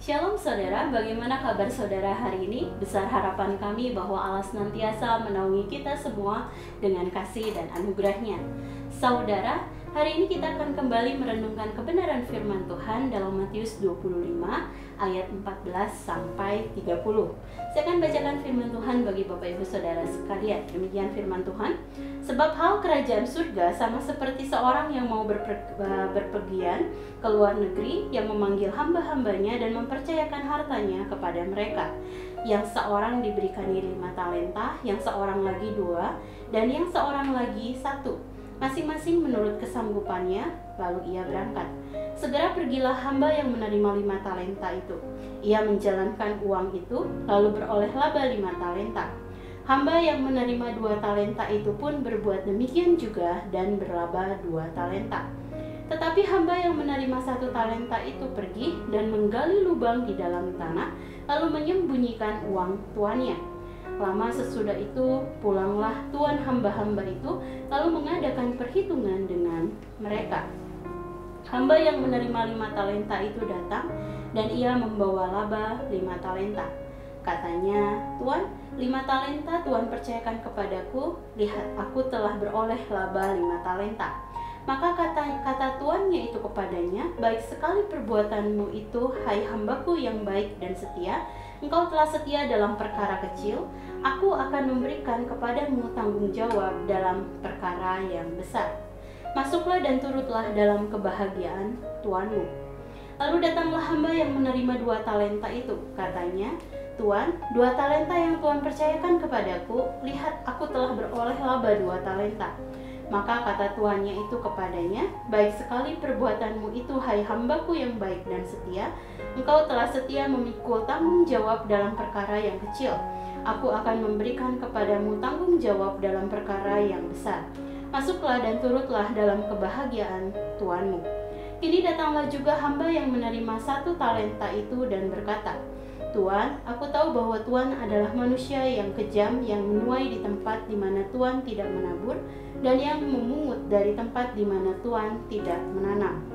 Shalom saudara, bagaimana kabar saudara hari ini? Besar harapan kami bahwa Allah senantiasa menaungi kita semua dengan kasih dan anugerahnya. Saudara, hari ini kita akan kembali merenungkan kebenaran firman Tuhan dalam Matius 25 ayat 14 sampai 30. Saya akan bacakan firman Tuhan bagi Bapak Ibu Saudara sekalian. Demikian firman Tuhan. Sebab hal kerajaan surga sama seperti seorang yang mau berpergian ke luar negeri, yang memanggil hamba-hambanya dan mempercayakan hartanya kepada mereka. Yang seorang diberikan 5 talenta, yang seorang lagi 2, dan yang seorang lagi 1, masing-masing menurut kesanggupannya. Lalu ia berangkat. Segera pergilah hamba yang menerima 5 talenta itu. Ia menjalankan uang itu, lalu beroleh laba 5 talenta. Hamba yang menerima 2 talenta itu pun berbuat demikian juga dan berlaba 2 talenta. Tetapi hamba yang menerima 1 talenta itu pergi dan menggali lubang di dalam tanah, lalu menyembunyikan uang tuannya. Lama sesudah itu pulanglah tuan hamba-hamba itu, lalu mengadakan perhitungan dengan mereka. Hamba yang menerima 5 talenta itu datang, dan ia membawa laba 5 talenta. Katanya, Tuan, 5 talenta Tuan percayakan kepadaku, lihat aku telah beroleh laba 5 talenta. Maka kata tuannya itu kepadanya, baik sekali perbuatanmu itu, hai hambaku yang baik dan setia. Engkau telah setia dalam perkara kecil, aku akan memberikan kepadamu tanggung jawab dalam perkara yang besar. Masuklah dan turutlah dalam kebahagiaan tuanmu. Lalu datanglah hamba yang menerima 2 talenta itu. Katanya, Tuan, 2 talenta yang Tuan percayakan kepadaku, lihat aku telah beroleh laba 2 talenta. Maka kata tuannya itu kepadanya, baik sekali perbuatanmu itu, hai hambaku yang baik dan setia. Engkau telah setia memikul tanggung jawab dalam perkara yang kecil. Aku akan memberikan kepadamu tanggung jawab dalam perkara yang besar. Masuklah dan turutlah dalam kebahagiaan tuanmu. Kini datanglah juga hamba yang menerima 1 talenta itu dan berkata, Tuan, aku tahu bahwa Tuan adalah manusia yang kejam, yang menuai di tempat di mana Tuan tidak menabur, dan yang memungut dari tempat di mana Tuan tidak menanam.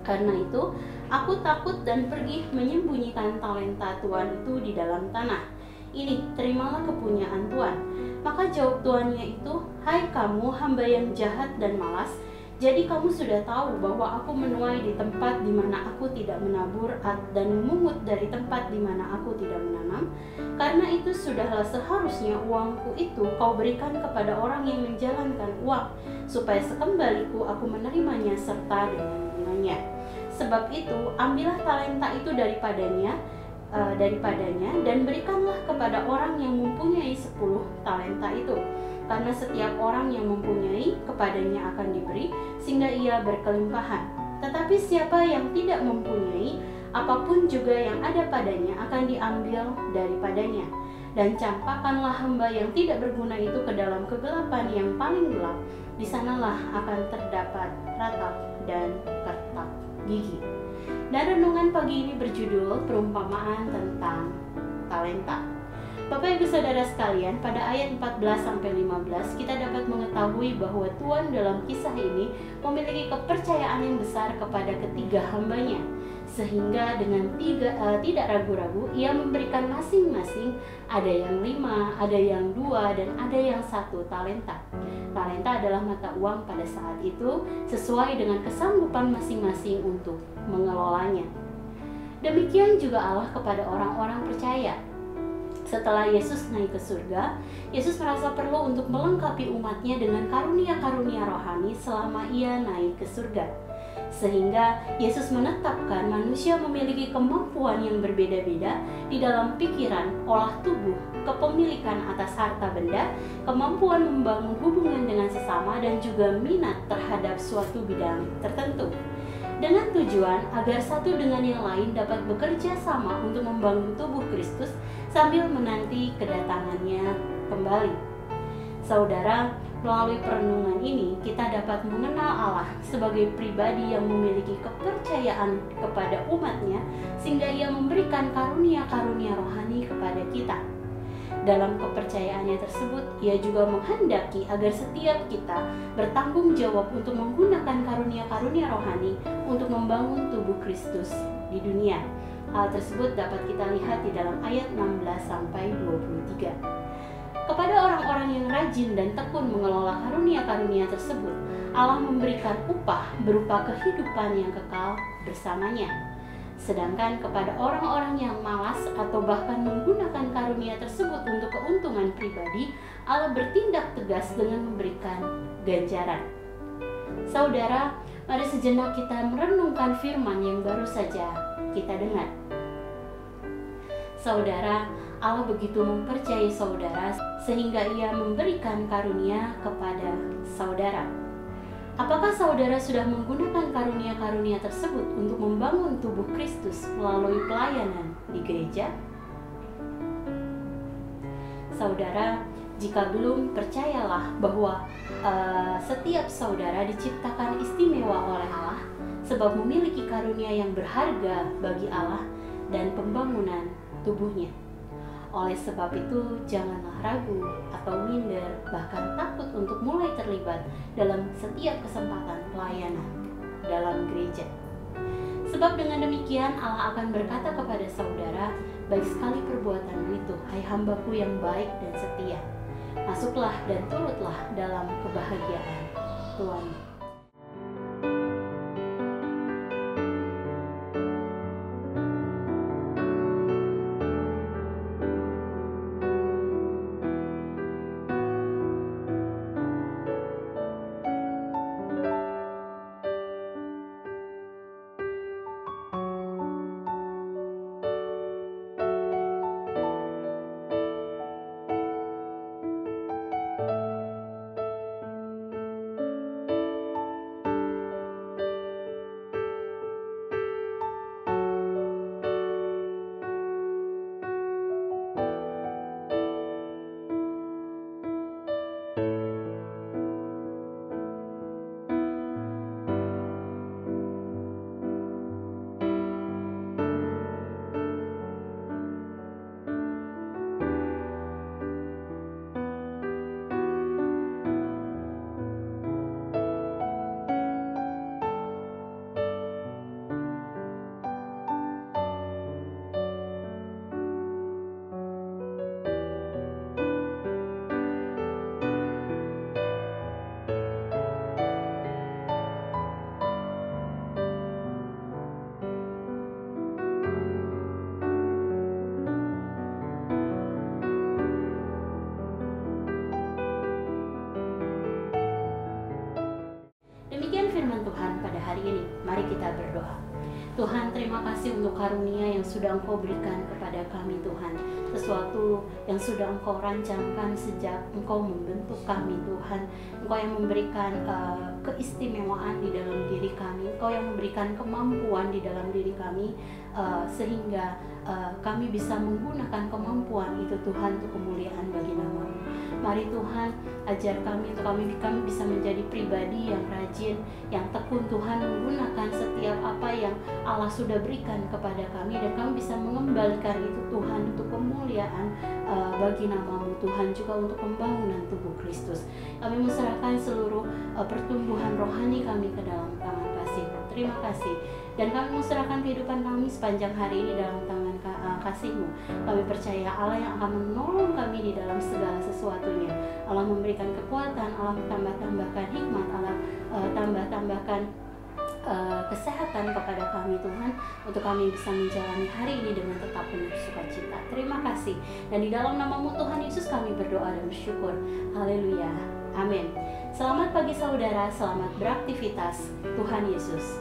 Karena itu, aku takut dan pergi menyembunyikan talenta Tuan itu di dalam tanah. Ini, terimalah kepunyaan Tuan. Maka jawab tuannya itu, hai kamu hamba yang jahat dan malas, jadi kamu sudah tahu bahwa aku menuai di tempat di mana aku tidak menabur dan memungut dari tempat di mana aku tidak menanam. Karena itu sudahlah seharusnya uangku itu kau berikan kepada orang yang menjalankan uang, supaya sekembaliku aku menerimanya serta dengan bunganya. Sebab itu ambillah talenta itu daripadanya dan berikanlah kepada orang yang mempunyai 10 talenta itu. Karena setiap orang yang mempunyai, kepadanya akan diberi, sehingga ia berkelimpahan. Tetapi siapa yang tidak mempunyai, apapun juga yang ada padanya akan diambil daripadanya. Dan campakkanlah hamba yang tidak berguna itu ke dalam kegelapan yang paling gelap. Di sanalah akan terdapat ratap dan kertak gigi. Dan renungan pagi ini berjudul perumpamaan tentang talenta. Bapak Ibu Saudara sekalian, pada ayat 14-15 kita dapat mengetahui bahwa Tuhan dalam kisah ini memiliki kepercayaan yang besar kepada ketiga hambanya. Sehingga dengan tidak ragu-ragu ia memberikan masing-masing, ada yang 5, ada yang 2, dan ada yang 1 talenta. Talenta adalah mata uang pada saat itu sesuai dengan kesanggupan masing-masing untuk mengelolanya. Demikian juga Allah kepada orang-orang percaya. Setelah Yesus naik ke surga, Yesus merasa perlu untuk melengkapi umatnya dengan karunia-karunia rohani selama ia naik ke surga. Sehingga Yesus menetapkan manusia memiliki kemampuan yang berbeda-beda di dalam pikiran, olah tubuh, kepemilikan atas harta benda, kemampuan membangun hubungan dengan sesama, dan juga minat terhadap suatu bidang tertentu. Dengan tujuan agar satu dengan yang lain dapat bekerja sama untuk membangun tubuh Kristus sambil menanti kedatangannya kembali. Saudara, melalui perenungan ini kita dapat mengenal Allah sebagai pribadi yang memiliki kepercayaan kepada umatnya, sehingga ia memberikan karunia-karunia rohani kepada kita. Dalam kepercayaannya tersebut, ia juga menghendaki agar setiap kita bertanggung jawab untuk menggunakan karunia-karunia rohani untuk membangun tubuh Kristus di dunia. Hal tersebut dapat kita lihat di dalam ayat 16-23. Kepada orang-orang yang rajin dan tekun mengelola karunia-karunia tersebut, Allah memberikan upah berupa kehidupan yang kekal bersamanya. Sedangkan kepada orang-orang yang malas atau bahkan menggunakan karunia tersebut untuk keuntungan pribadi, Allah bertindak tegas dengan memberikan ganjaran. Saudara, mari sejenak kita merenungkan firman yang baru saja kita dengar. Saudara, Allah begitu mempercayai saudara sehingga Ia memberikan karunia kepada saudara. Apakah saudara sudah menggunakan karunia-karunia tersebut untuk membangun tubuh Kristus melalui pelayanan di gereja? Saudara, jika belum, percayalah bahwa setiap saudara diciptakan istimewa oleh Allah sebab memiliki karunia yang berharga bagi Allah dan pembangunan tubuhnya. Oleh sebab itu, janganlah ragu atau minder, bahkan takut untuk mulai terlibat dalam setiap kesempatan pelayanan dalam gereja. Sebab dengan demikian Allah akan berkata kepada saudara, baik sekali perbuatanmu itu, hai hambaku yang baik dan setia. Masuklah dan turutlah dalam kebahagiaan Tuhan. Demikian firman Tuhan pada hari ini. Mari kita berdoa. Tuhan, terima kasih untuk karunia yang sudah Engkau berikan kepada kami, Tuhan. Sesuatu yang sudah Engkau rancangkan sejak Engkau membentuk kami, Tuhan. Engkau yang memberikan keistimewaan di dalam diri kami. Engkau yang memberikan kemampuan di dalam diri kami, sehingga kami bisa menggunakan kemampuan itu, Tuhan, untuk kemuliaan bagi nama-Mu. Mari Tuhan, ajar kami untuk kami bisa menjadi pribadi yang rajin, yang tekun, Tuhan, menggunakan setiap apa yang Allah sudah berikan kepada kami, dan kami bisa mengembalikan itu, Tuhan, untuk kemuliaan bagi nama-Mu, Tuhan, juga untuk pembangunan tubuh Kristus. Kami menserahkan seluruh pertumbuhan rohani kami ke dalam tangan kasih-Mu. Terima kasih. Dan kami menserahkan kehidupan kami sepanjang hari ini dalam tangan kasih-Mu. Kami percaya Allah yang akan menolong kami di dalam segala sesuatunya. Allah memberikan kekuatan, Allah tambah-tambahkan hikmat, Allah tambah-tambahkan kesehatan kepada kami, Tuhan, untuk kami bisa menjalani hari ini dengan tetap penuh sukacita. Terima kasih. Dan di dalam nama-Mu Tuhan Yesus kami berdoa dan bersyukur. Haleluya. Amin. Selamat pagi saudara, selamat beraktivitas. Tuhan Yesus